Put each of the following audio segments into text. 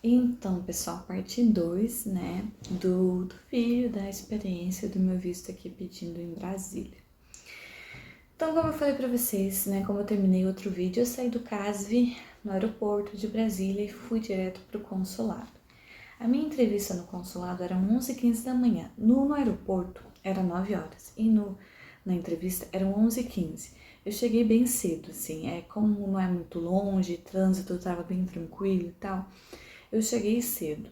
Então, pessoal, parte 2, né, do vídeo da experiência do meu visto aqui pedindo em Brasília. Então, como eu falei pra vocês, né, como eu terminei outro vídeo, eu saí do CASV no aeroporto de Brasília e fui direto pro consulado. A minha entrevista no consulado era 11h15 da manhã. No aeroporto era 9 horas e na entrevista eram 11h15. Eu cheguei bem cedo, assim, como não é muito longe, trânsito tava bem tranquilo e tal, eu cheguei cedo.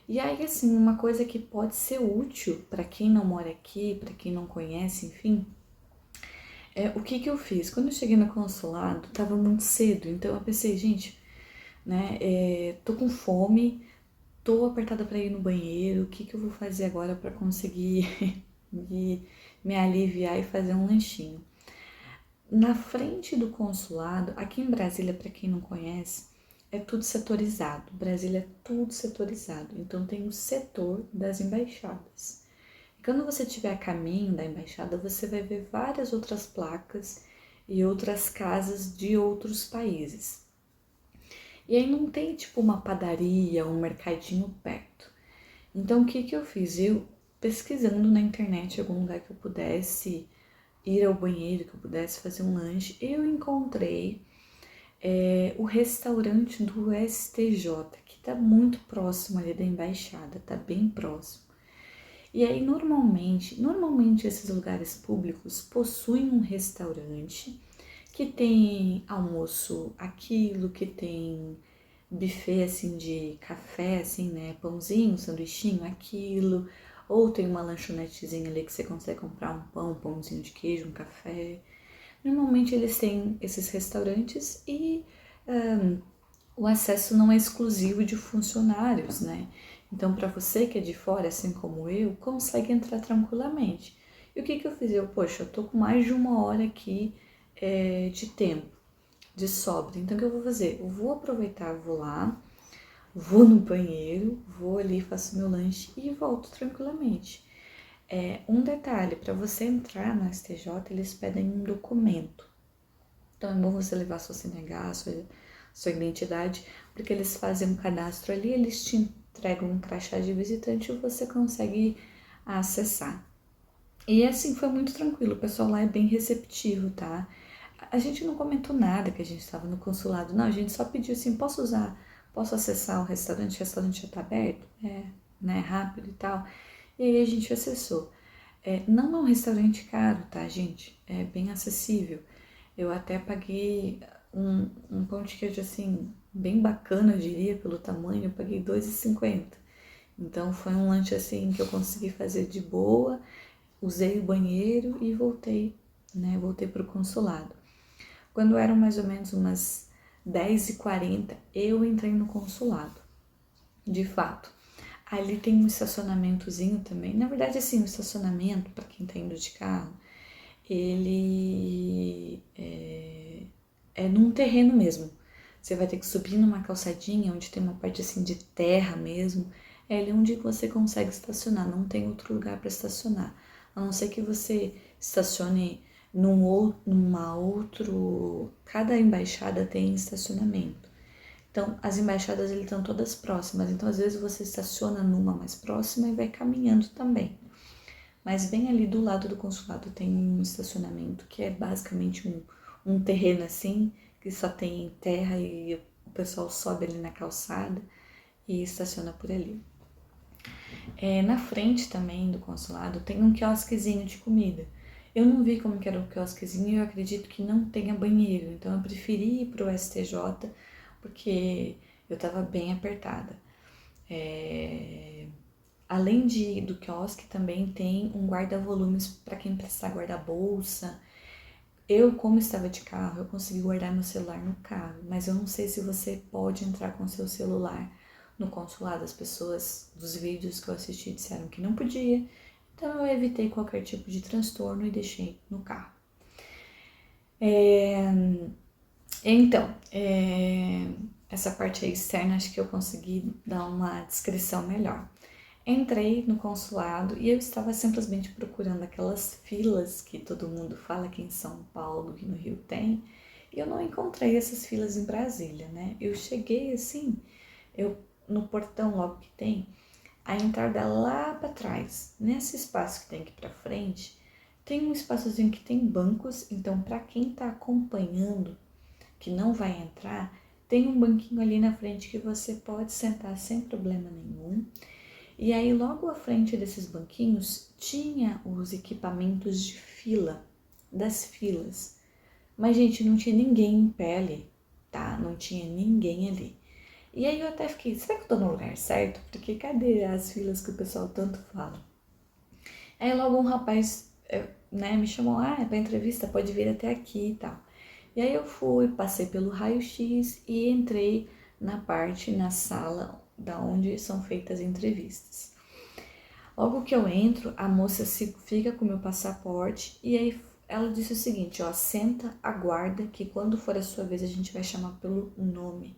E aí, assim, uma coisa que pode ser útil para quem não mora aqui, para quem não conhece, enfim, o que eu fiz? Quando eu cheguei no consulado, tava muito cedo, então eu pensei, gente, né, tô com fome, tô apertada para ir no banheiro, o que eu vou fazer agora para conseguir me aliviar e fazer um lanchinho? Na frente do consulado, aqui em Brasília, para quem não conhece, é tudo setorizado. Brasília é tudo setorizado. Então tem o setor das embaixadas. E quando você estiver a caminho da embaixada, você vai ver várias outras placas e outras casas de outros países. E aí não tem tipo uma padaria, um mercadinho perto. Então o que eu fiz? Eu pesquisando na internet algum lugar que eu pudesse ir ao banheiro, que eu pudesse fazer um lanche, eu encontrei o restaurante do STJ, que tá muito próximo ali da embaixada, tá bem próximo. E aí, normalmente esses lugares públicos possuem um restaurante que tem almoço aquilo, que tem buffet assim de café, assim, né? Pãozinho, sanduichinho, aquilo. Ou tem uma lanchonetezinha ali que você consegue comprar um pão, um pãozinho de queijo, um café. Normalmente eles têm esses restaurantes e o acesso não é exclusivo de funcionários, né? Então, para você que é de fora, assim como eu, consegue entrar tranquilamente. E o que eu fiz? Poxa, eu tô com mais de 1 hora aqui de tempo, de sobra. Então, o que eu vou fazer? Eu vou aproveitar, vou lá, vou no banheiro, vou ali, faço meu lanche e volto tranquilamente. Um detalhe, para você entrar no STJ, eles pedem um documento. Então é bom você levar sua CNH, sua identidade, porque eles fazem um cadastro ali, eles te entregam um crachá de visitante e você consegue acessar. E assim foi muito tranquilo, o pessoal lá é bem receptivo, tá? A gente não comentou nada que a gente estava no consulado, não, a gente só pediu assim, posso acessar o restaurante já tá aberto? Né, rápido e tal. E aí a gente acessou. Não é um restaurante caro, tá, gente? É bem acessível. Eu até paguei um pão de queijo assim, bem bacana, eu diria, pelo tamanho, eu paguei R$ 2,50. Então foi um lanche assim que eu consegui fazer de boa, usei o banheiro e voltei, né? Voltei pro consulado. Quando eram mais ou menos umas 10h40, eu entrei no consulado. De fato, ali tem um estacionamentozinho também. Na verdade, assim, o estacionamento, para quem tá indo de carro, ele é num terreno mesmo. Você vai ter que subir numa calçadinha onde tem uma parte assim de terra mesmo. É ali onde você consegue estacionar, não tem outro lugar para estacionar. A não ser que você estacione numa outro. Cada embaixada tem estacionamento. Então, as embaixadas estão todas próximas. Então, às vezes você estaciona numa mais próxima e vai caminhando também. Mas bem ali do lado do consulado tem um estacionamento que é basicamente um terreno assim, que só tem terra e o pessoal sobe ali na calçada e estaciona por ali. Na frente também do consulado tem um quiosquezinho de comida. Eu não vi como que era o quiosquezinho e eu acredito que não tenha banheiro, então eu preferi ir pro STJ porque eu tava bem apertada. Além do quiosque, também tem um guarda-volumes para quem precisar guardar bolsa. Eu, como estava de carro, eu consegui guardar meu celular no carro, mas eu não sei se você pode entrar com seu celular no consulado. As pessoas dos vídeos que eu assisti disseram que não podia, então eu evitei qualquer tipo de transtorno e deixei no carro. Então, essa parte aí externa acho que eu consegui dar uma descrição melhor. Entrei no consulado e eu estava simplesmente procurando aquelas filas que todo mundo fala que em São Paulo e no Rio tem, e eu não encontrei essas filas em Brasília, né? Eu cheguei assim, eu no portão logo que tem, a entrada lá para trás. Nesse espaço que tem aqui para frente, tem um espaçozinho que tem bancos, então para quem tá acompanhando, que não vai entrar, tem um banquinho ali na frente que você pode sentar sem problema nenhum. E aí logo à frente desses banquinhos tinha os equipamentos de fila, das filas. Mas, gente, não tinha ninguém em pé ali, tá? Não tinha ninguém ali. E aí eu até fiquei, será que eu tô no lugar certo? Porque cadê as filas que o pessoal tanto fala? Aí logo um rapaz, né, me chamou, é pra entrevista, pode vir até aqui e tal. E aí eu fui, passei pelo raio-x e entrei na sala da onde são feitas as entrevistas. Logo que eu entro, a moça fica com o meu passaporte e aí ela disse o seguinte, ó, senta, aguarda que quando for a sua vez a gente vai chamar pelo nome.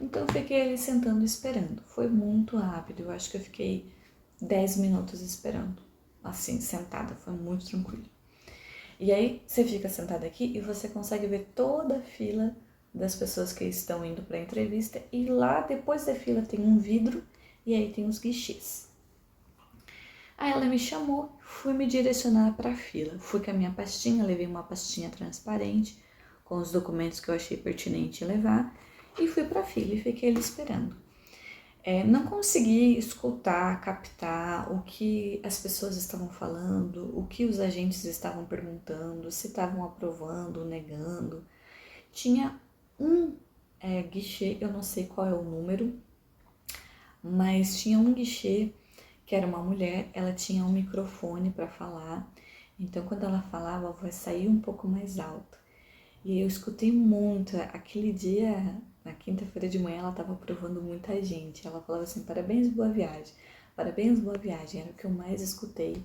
Então eu fiquei ali sentando esperando. Foi muito rápido, eu acho que eu fiquei 10 minutos esperando, assim, sentada, foi muito tranquilo. E aí você fica sentada aqui e você consegue ver toda a fila das pessoas que estão indo para a entrevista e lá depois da fila tem um vidro e aí tem os guichês. Aí ela me chamou, fui me direcionar para a fila. Fui com a minha pastinha, levei uma pastinha transparente com os documentos que eu achei pertinente levar e fui para a fila e fiquei ali esperando. Não consegui escutar, captar o que as pessoas estavam falando, o que os agentes estavam perguntando, se estavam aprovando, negando. Tinha um guichê, eu não sei qual é o número, mas tinha um guichê que era uma mulher, ela tinha um microfone para falar, então quando ela falava a voz saía um pouco mais alta. E eu escutei muito, aquele dia, na quinta-feira de manhã, ela estava aprovando muita gente. Ela falava assim, parabéns, boa viagem, era o que eu mais escutei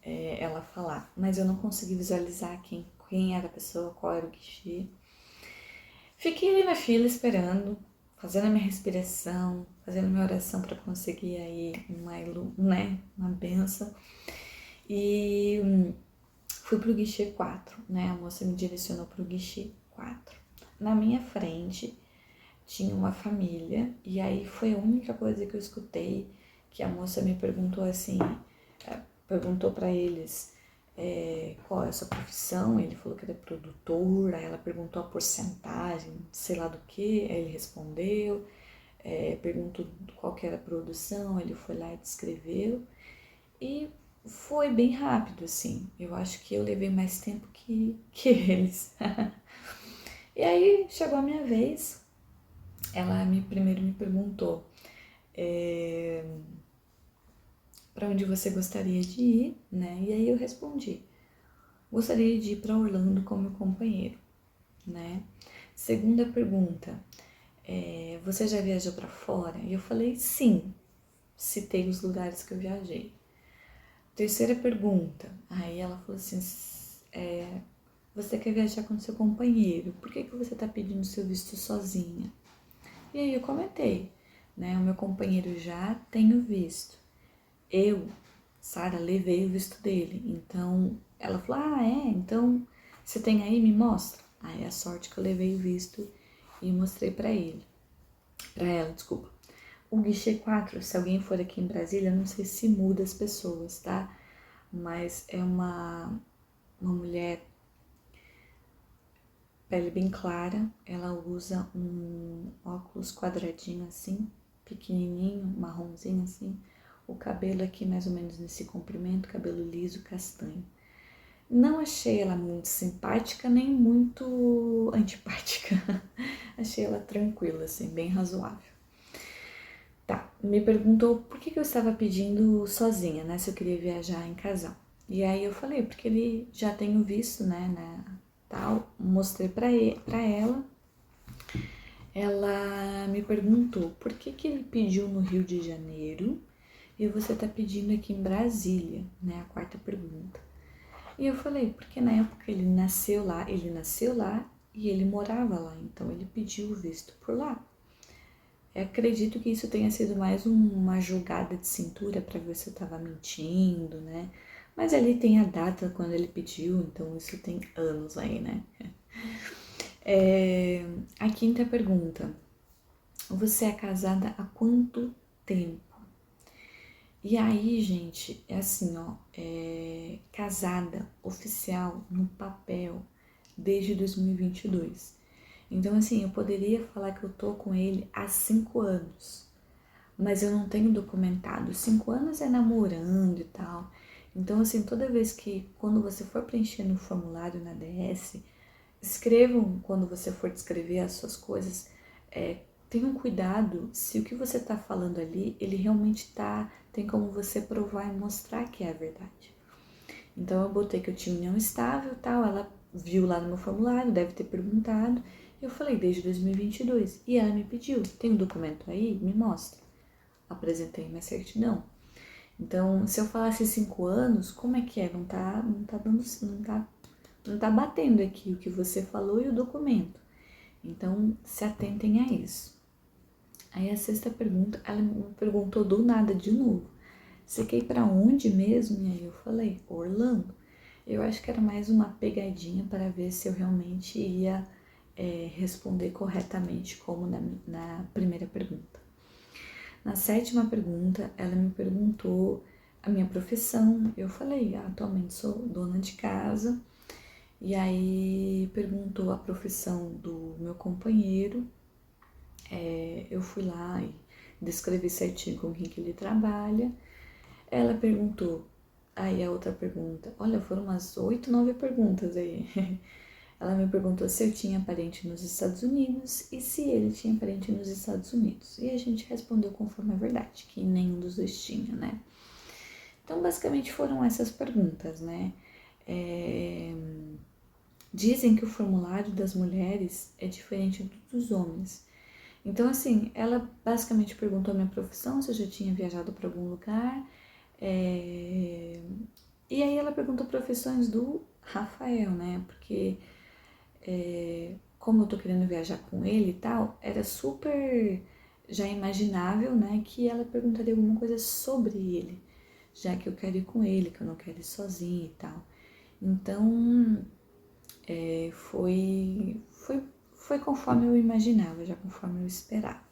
ela falar. Mas eu não consegui visualizar quem era a pessoa, qual era o guichê. Fiquei ali na fila esperando, fazendo a minha respiração, fazendo minha oração para conseguir aí uma benção. E fui pro guichê 4, né? A moça me direcionou pro guichê 4. Na minha frente tinha uma família e aí foi a única coisa que eu escutei que a moça me perguntou assim, perguntou para eles qual é a sua profissão, ele falou que era produtor, aí ela perguntou a porcentagem, sei lá do que, aí ele respondeu, perguntou qual que era a produção, ele foi lá e descreveu e foi bem rápido, assim. Eu acho que eu levei mais tempo que eles. E aí chegou a minha vez. Ela primeiro me perguntou para onde você gostaria de ir, né? E aí eu respondi: gostaria de ir para Orlando com meu companheiro, né? Segunda pergunta: você já viajou para fora? E eu falei sim. Citei os lugares que eu viajei. Terceira pergunta, aí ela falou assim, você quer viajar com seu companheiro, por que você tá pedindo seu visto sozinha? E aí eu comentei, né, o meu companheiro já tem o visto, eu, Sara, levei o visto dele, então ela falou, então você tem aí, me mostra. Aí a sorte que eu levei o visto e mostrei pra ela, desculpa. O guichê 4, se alguém for aqui em Brasília, não sei se muda as pessoas, tá? Mas é uma mulher, pele bem clara, ela usa um óculos quadradinho assim, pequenininho, marronzinho assim, o cabelo aqui mais ou menos nesse comprimento, cabelo liso, castanho. Não achei ela muito simpática, nem muito antipática. Achei ela tranquila, assim, bem razoável. Tá, me perguntou por que eu estava pedindo sozinha, né, se eu queria viajar em casal. E aí eu falei, porque ele já tem o visto, né, tal, mostrei pra ela. Ela me perguntou por que ele pediu no Rio de Janeiro e você tá pedindo aqui em Brasília, né, a quarta pergunta. E eu falei, porque na época ele nasceu lá e ele morava lá, então ele pediu o visto por lá. Eu acredito que isso tenha sido mais uma jogada de cintura para ver se eu tava mentindo, né? Mas ali tem a data quando ele pediu, então isso tem anos aí, né? A quinta pergunta. Você é casada há quanto tempo? E aí, gente, é assim, ó, casada oficial no papel desde 2022. Então, assim, eu poderia falar que eu tô com ele há 5 anos, mas eu não tenho documentado. 5 anos é namorando e tal. Então, assim, toda vez que, quando você for preenchendo o formulário na DS, escrevam, quando você for descrever as suas coisas, tenham cuidado se o que você está falando ali, ele realmente tem como você provar e mostrar que é a verdade. Então eu botei que eu tinha união estável e tal, ela viu lá no meu formulário, deve ter perguntado, eu falei desde 2022, e ela me pediu, tem um documento aí? Me mostra. Apresentei minha certidão. Então, se eu falasse 5 anos, como é que é? Não tá batendo aqui o que você falou e o documento. Então, se atentem a isso. Aí a sexta pergunta, ela me perguntou do nada de novo. Você quer ir pra onde mesmo? E aí eu falei, Orlando. Eu acho que era mais uma pegadinha para ver se eu realmente ia responder corretamente, como na primeira pergunta. Na sétima pergunta, ela me perguntou a minha profissão. Eu falei, atualmente sou dona de casa. E aí perguntou a profissão do meu companheiro. Eu fui lá e descrevi certinho com quem que ele trabalha. Ela perguntou, aí a outra pergunta, olha, foram umas 8, 9 perguntas aí. Ela me perguntou se eu tinha parente nos Estados Unidos e se ele tinha parente nos Estados Unidos. E a gente respondeu conforme a verdade, que nenhum dos dois tinha, né? Então, basicamente foram essas perguntas, né? Dizem que o formulário das mulheres é diferente do dos homens. Então, assim, ela basicamente perguntou a minha profissão, se eu já tinha viajado para algum lugar. E aí ela perguntou profissões do Rafael, né? Porque como eu tô querendo viajar com ele e tal, era super já imaginável, né, que ela perguntaria alguma coisa sobre ele, já que eu quero ir com ele, que eu não quero ir sozinha e tal. Então, foi conforme eu imaginava, já conforme eu esperava.